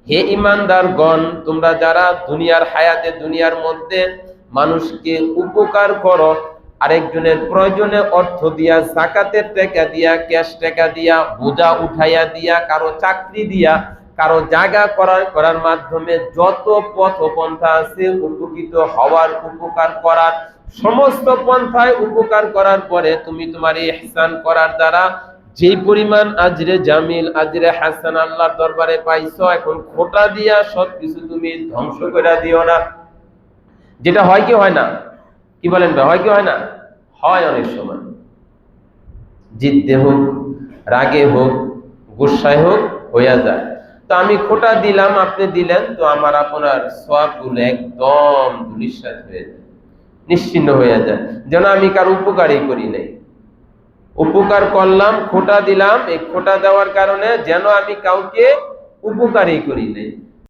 হে ঈমানদারগণ, তোমরা যারা দুনিয়ার হায়াতে, দুনিয়ার মধ্যে মানুষকে উপকার করো, আরেকজনের প্রয়োজনে অর্থ দিয়া, যাকাতের টাকা দিয়া, ক্যাশ টাকা দিয়া, বোঝা উঠাইয়া দিয়া, কারো চাকরি দিয়া, কারো জায়গা করার মাধ্যমে যত পথ পন্থা আছে উপকৃত হওয়ার, উপকার করার, সমস্ত পন্থায় উপকার করার পরে তুমি তোমার ইহসান করার দ্বারা যে পরিমাণ আজরে জামিল, আজরে হাসান আল্লাহর দরবারে পাইছো, এখন খোটা দিয়া সবকিছু তুমি ধ্বংস করে দিও না। যেটা হয় কি হয় না? কি বলেন ভাই, হয় কি হয় না? হয় অনেক সময়। জিদ্দে হোক, রাগে হোক, গুসায় হোক, হইয়া যায়। তো আমি খোটা দিলাম, আপনি দিলেন, তো আমার আপনার সওয়াবগুলো একদম ধূলিসাৎ হয়ে যায়, নিশ্চিন্ন হয়ে যায়, যেন আমি কার উপকারই করি নাই। উপকার করলাম, খোটা দিলাম, এই খোটা দেওয়ার কারণে যেন আমি কাউকে উপকারই করি নাই।